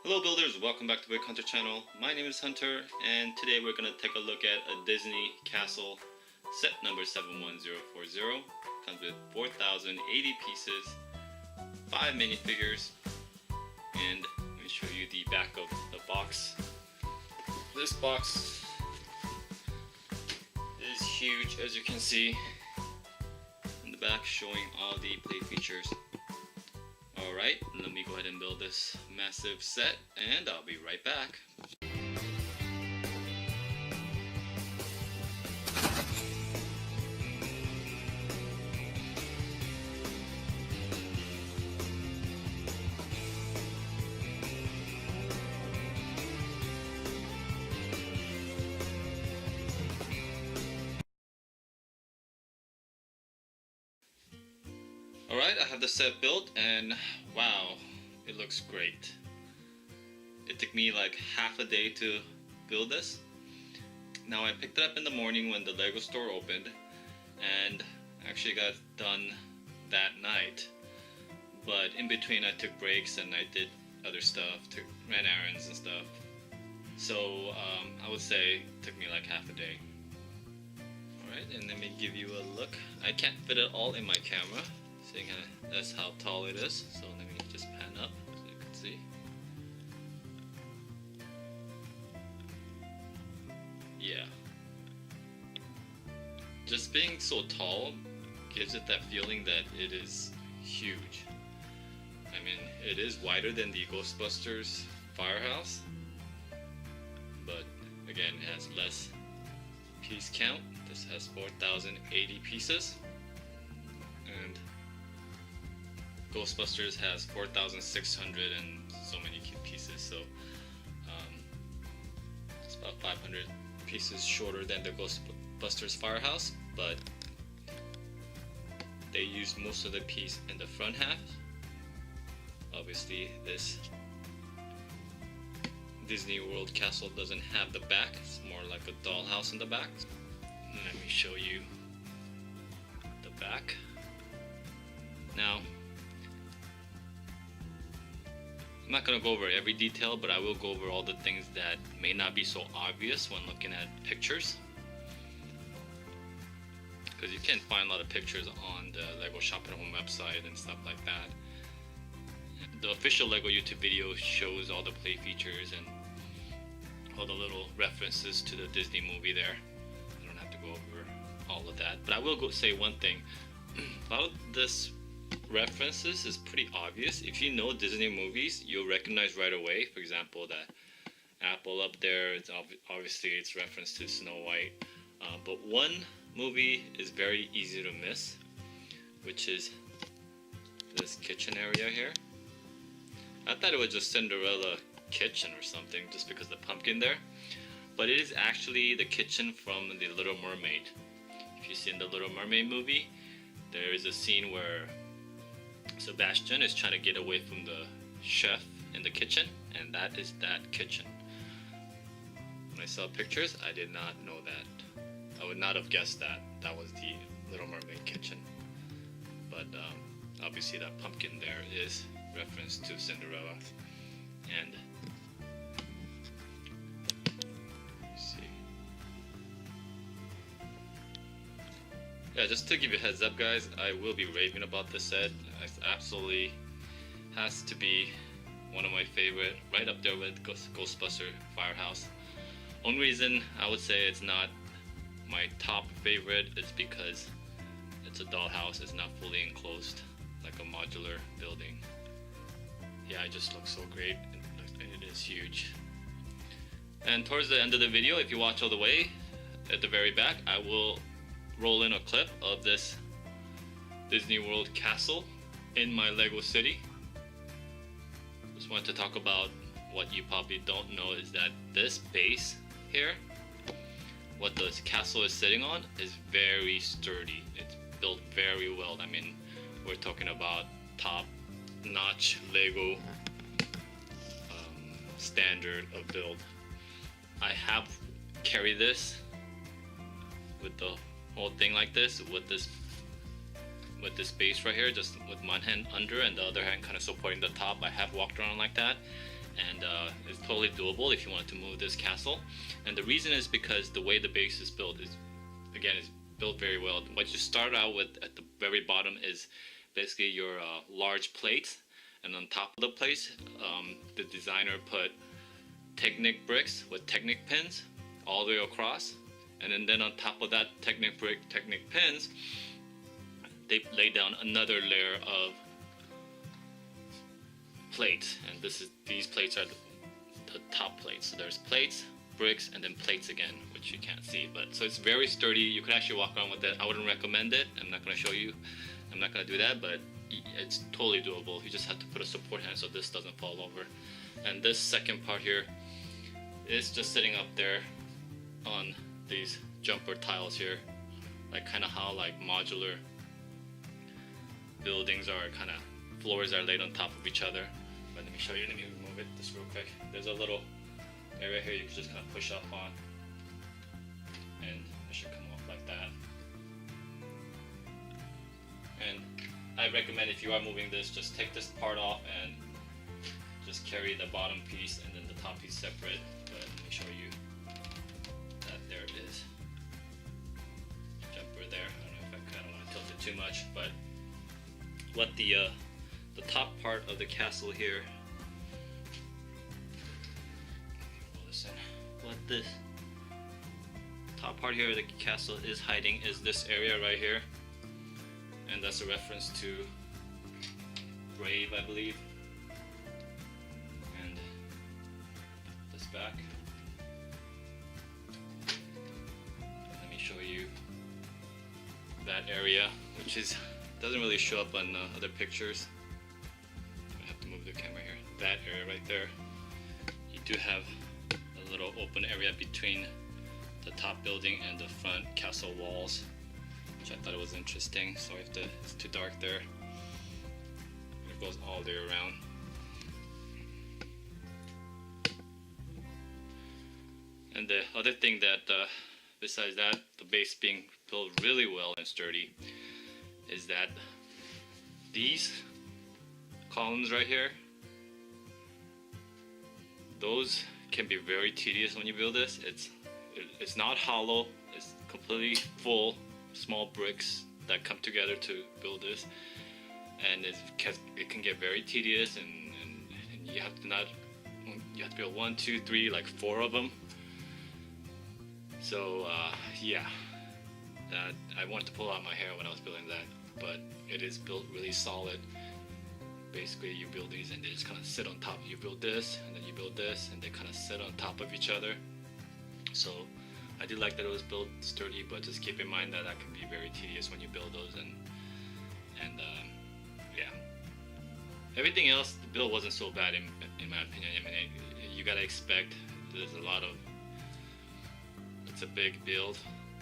Hello builders, welcome back to Big Hunter channel. My name is Hunter and today we're going to take a look at a Disney Castle set number 71040. Comes with 4,080 pieces, 5 minifigures, and let me show you the back of the box. This box is huge, as you can see in the back, showing all the play features. Alright, let me go ahead and build this massive set and I'll be right back. Alright, I have the set built and wow, it looks great. It took me like half a day to build this. Now I picked it up in the morning when the Lego store opened and actually got done that night. But in between I took breaks and I did other stuff, ran errands and stuff. So I would say it took me like half a day. Alright, and let me give you a look. I can't fit it all in my camera. That's how tall it is, so let me just pan up so you can see. Yeah. Just being so tall gives it that feeling that it is huge. I mean, it is wider than the Ghostbusters Firehouse, but again, it has less piece count. This has 4,080 pieces. And Ghostbusters has 4,600 and so many pieces, so it's about 500 pieces shorter than the Ghostbusters Firehouse, but they use most of the piece in the front half. Obviously this Disney World Castle doesn't have the back, it's more like a dollhouse in the back. Let me show you the back. Now, I'm not going to go over every detail, but I will go over all the things that may not be so obvious when looking at pictures. Because you can't find a lot of pictures on the Lego Shop at Home website and stuff like that. The official Lego YouTube video shows all the play features and all the little references to the Disney movie there. I don't have to go over all of that. But I will say one thing. A lot of this references is pretty obvious. If you know Disney movies, you'll recognize right away. For example, that apple up there, it's obviously it's reference to Snow White. But one movie is very easy to miss, which is this kitchen area here. I thought it was just Cinderella kitchen or something just because the pumpkin there, but it is actually the kitchen from the Little Mermaid. If you've seen the Little Mermaid movie, there is a scene where Sebastian is trying to get away from the chef in the kitchen, and that is that kitchen. When I saw pictures, I did not know that. I would not have guessed that that was the Little Mermaid kitchen. But obviously that pumpkin there is reference to Cinderella. And let's see. Yeah, just to give you a heads up, guys, I will be raving about this set. It absolutely has to be one of my favorite, right up there with Ghostbuster Firehouse. Only reason I would say it's not my top favorite is because it's a dollhouse, it's not fully enclosed like a modular building. Yeah, it just looks so great, it is huge. And towards the end of the video, if you watch all the way, at the very back, I will roll in a clip of this Disney World Castle in my Lego city. Just want to talk about what you probably don't know is that this base here, what the castle is sitting on, is very sturdy. It's built very well. I mean, we're talking about top-notch Lego standard of build. I have carried this with the whole thing like this, with this base right here, just with one hand under and the other hand kind of supporting the top. I have walked around like that, and it's totally doable if you wanted to move this castle. And the reason is because the way the base is built is, again, is built very well. What you start out with at the very bottom is basically your large plates, and on top of the plates, the designer put Technic bricks with Technic pins all the way across, and then on top of that Technic brick, Technic pins, they lay down another layer of plates, and these plates are the top plates. So there's plates, bricks, and then plates again, which you can't see, but so it's very sturdy. You could actually walk around with it. I wouldn't recommend it. I'm not going to show you. I'm not going to do that, but it's totally doable. You just have to put a support hand so this doesn't fall over. And this second part here is just sitting up there on these jumper tiles here, like kind of how like modular buildings are, kind of floors are laid on top of each other. But let me show you. Let me remove it just real quick. There's a little area here you can just kind of push up on, and it should come off like that. And I recommend, if you are moving this, just take this part off and just carry the bottom piece and then the top piece separate. But let me show you that there it is. Jumper there. I don't know if I kind of want to tilt it too much, but what the top part of the castle here, what this top part here of the castle is hiding is this area right here, and that's a reference to Brave, I believe. And this back, let me show you that area, which doesn't really show up on other pictures. I have to move the camera here. That area right there, you do have a little open area between the top building and the front castle walls, which I thought it was interesting. So if it's too dark there, it goes all the way around. And the other thing that, besides that, the base being built really well and sturdy, is that these columns right here, those can be very tedious when you build this. It's not hollow, it's completely full small bricks that come together to build this, and it can get very tedious, and you have to build 1, 2, 3, like 4 of them. So yeah, I wanted to pull out my hair when I was building that, but it is built really solid. Basically, you build these and they just kind of sit on top. You build this and then you build this, and they kind of sit on top of each other. So I do like that it was built sturdy, but just keep in mind that can be very tedious when you build those. And yeah, everything else, the build wasn't so bad in my opinion. I mean, you gotta expect there's a lot of, it's a big build,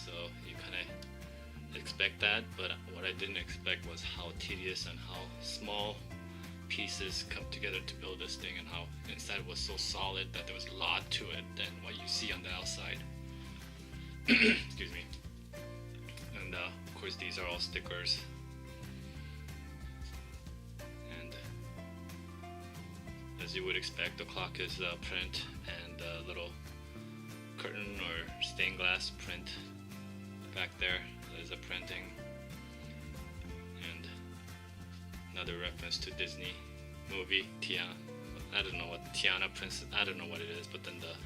so you kind of expect that. But what I didn't expect was how tedious and how small pieces come together to build this thing, and how inside was so solid that there was a lot to it than what you see on the outside. Excuse me. And of course these are all stickers, and as you would expect, the clock is print, and a little curtain or stained glass print back there is a printing. And another reference to Disney movie Tiana. I don't know what Tiana Princess, I don't know what it is, but then the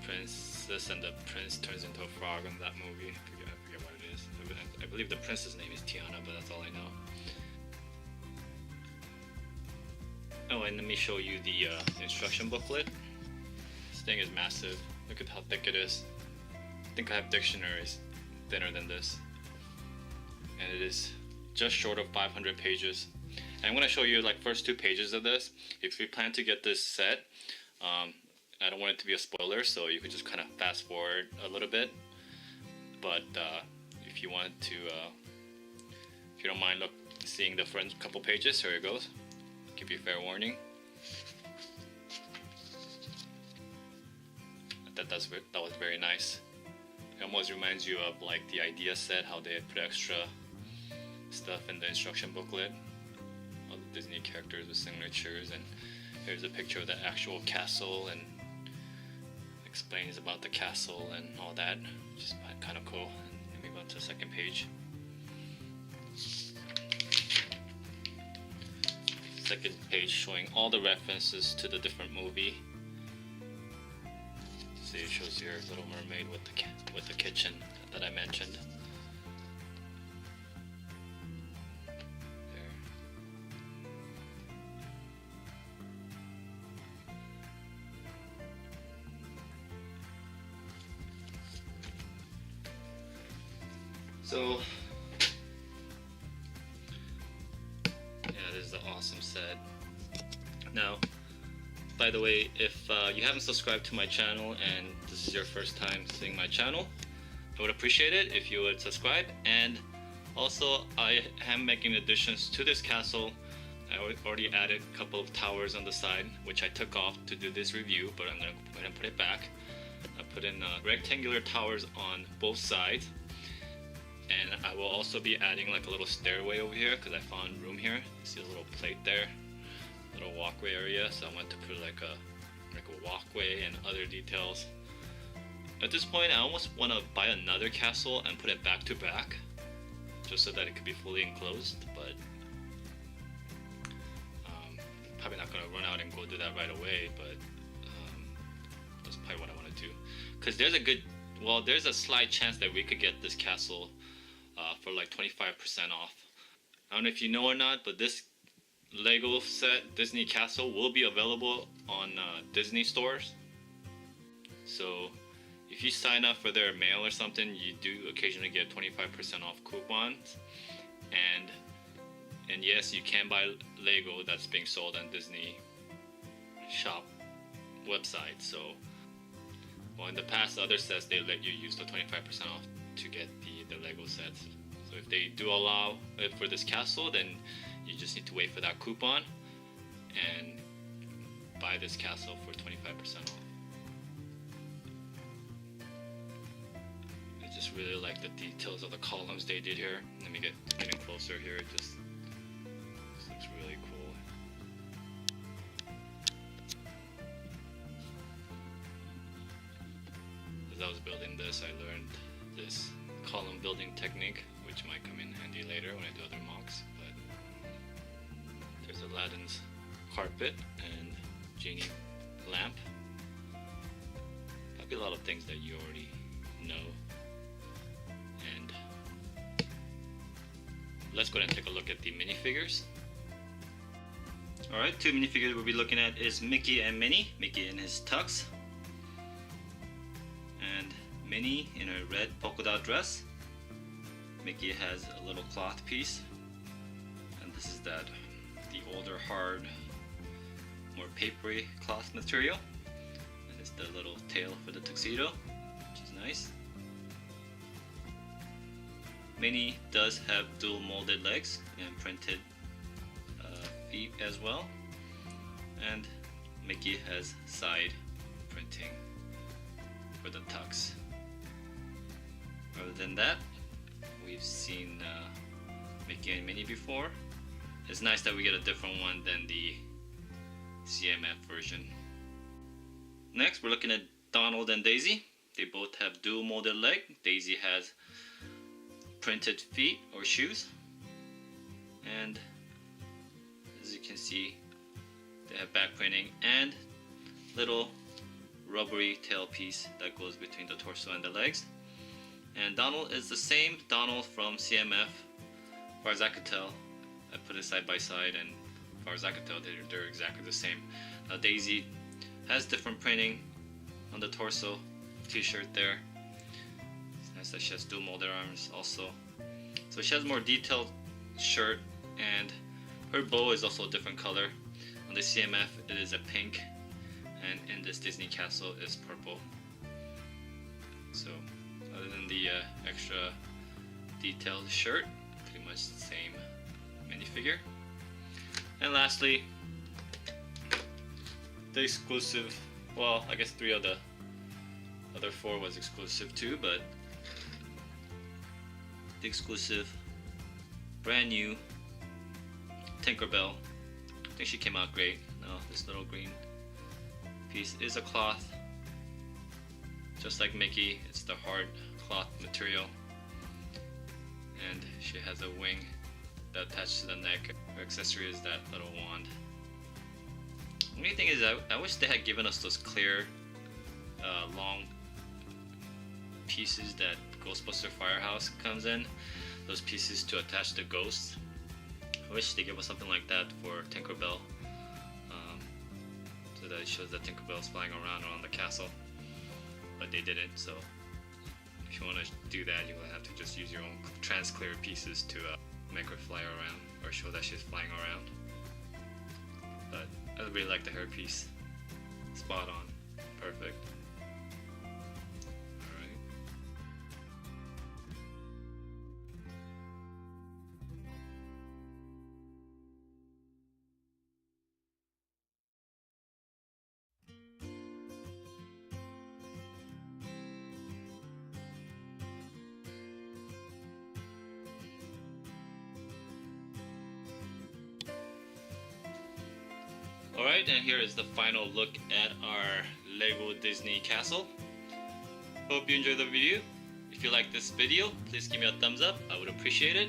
princess and the prince turns into a frog in that movie. I forget what it is. I believe the princess name is Tiana, but that's all I know. Oh, and let me show you the instruction booklet. This thing is massive. Look at how thick it is. I think I have dictionaries thinner than this, and it is just short of 500 pages. And I'm going to show you like first 2 pages of this. If you plan to get this set, I don't want it to be a spoiler, so you could just kind of fast forward a little bit. But if you want to, if you don't mind seeing the first couple pages, here it goes. Give you fair warning. I thought that was very nice. It almost reminds you of like the idea set, how they put extra stuff in the instruction booklet. All the Disney characters with signatures, and Here's a picture of the actual castle and explains about the castle and all that, which is kind of cool. And let me go to the second page. Second page showing all the references to the different movie. See, it shows your Little Mermaid with the kitchen that I mentioned. There. So yeah, this is the awesome set. Now, by the way, if you haven't subscribed to my channel and this is your first time seeing my channel, I would appreciate it if you would subscribe. And also, I am making additions to this castle. I already added a couple of towers on the side, which I took off to do this review, but I'm going to go ahead and put it back. I put in rectangular towers on both sides. And I will also be adding like a little stairway over here because I found room here. You see a little plate there, little walkway area. So I want to put like a walkway and other details. At this point, I almost want to buy another castle and put it back to back, just so that it could be fully enclosed. But probably not gonna run out and go do that right away. But that's probably what I want to do. Because there's a slight chance that we could get this castle for like 25% off. I don't know if you know or not, but this Lego set Disney Castle will be available on Disney stores. So if you sign up for their mail or something, you do occasionally get 25% off coupons. And yes, you can buy Lego that's being sold on Disney shop website. So well, in the past, other sets they let you use the 25% off to get the Lego sets. So if they do allow it for this castle, then you just need to wait for that coupon and buy this castle for 25% off. I just really like the details of the columns they did here. Let me get in closer here. This looks really cool. As I was building this, I learned this column building technique, which might come in handy later when I do other mocks. But there's Aladdin's carpet and genie lamp. Probably a lot of things that you already know. And let's go ahead and take a look at the minifigures. Alright, two minifigures we'll be looking at is Mickey and Minnie. Mickey in his tux, and Minnie in her red polka dot dress. Mickey has a little cloth piece, and this is the older, hard, more papery cloth material. And it's the little tail for the tuxedo, which is nice. Minnie does have dual molded legs and printed feet as well, and Mickey has side printing for the tux. Other than that, we've seen Mickey and Minnie before. It's nice that we get a different one than the CMF version. Next, we're looking at Donald and Daisy. They both have dual molded leg. Daisy has printed feet or shoes, and as you can see, they have back printing and little rubbery tail piece that goes between the torso and the legs. And Donald is the same Donald from CMF. As far as I could tell, I put it side by side, and as far as I could tell, they're exactly the same. Now Daisy has different printing on the torso, t-shirt there. It's nice that she has dual molded arms also. So she has more detailed shirt, and her bow is also a different color. On the CMF it is a pink, and in this Disney Castle is purple. So other than the extra detailed shirt, pretty much the same minifigure. And lastly, the exclusive, well, I guess 3 of the other 4 was exclusive too, but the exclusive brand new Tinkerbell. I think she came out great. Now This little green piece is a cloth, just like Mickey. It's the hard cloth material, and she has a wing that attached to the neck. Her accessory is that little wand. The only thing is, I wish they had given us those clear, long pieces that Ghostbuster Firehouse comes in. Those pieces to attach the ghosts. I wish they gave us something like that for Tinkerbell, so that it shows that Tinkerbell is flying around the castle. But they didn't, so if you want to do that, you will have to just use your own trans-clear pieces to make her fly around, or show that she's flying around. But I really like the hairpiece. Spot on. Perfect. Alright. Alright, and here is the final look at our Lego Disney Castle. Hope you enjoyed the video. If you like this video, please give me a thumbs up. I would appreciate it.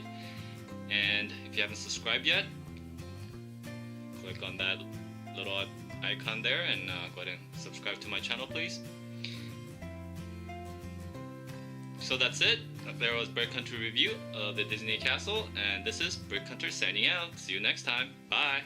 And if you haven't subscribed yet, click on that little icon there and go ahead and subscribe to my channel, please. So that's it. There was Brick Hunter review of the Disney Castle, and this is Brick Hunter signing out. See you next time. Bye.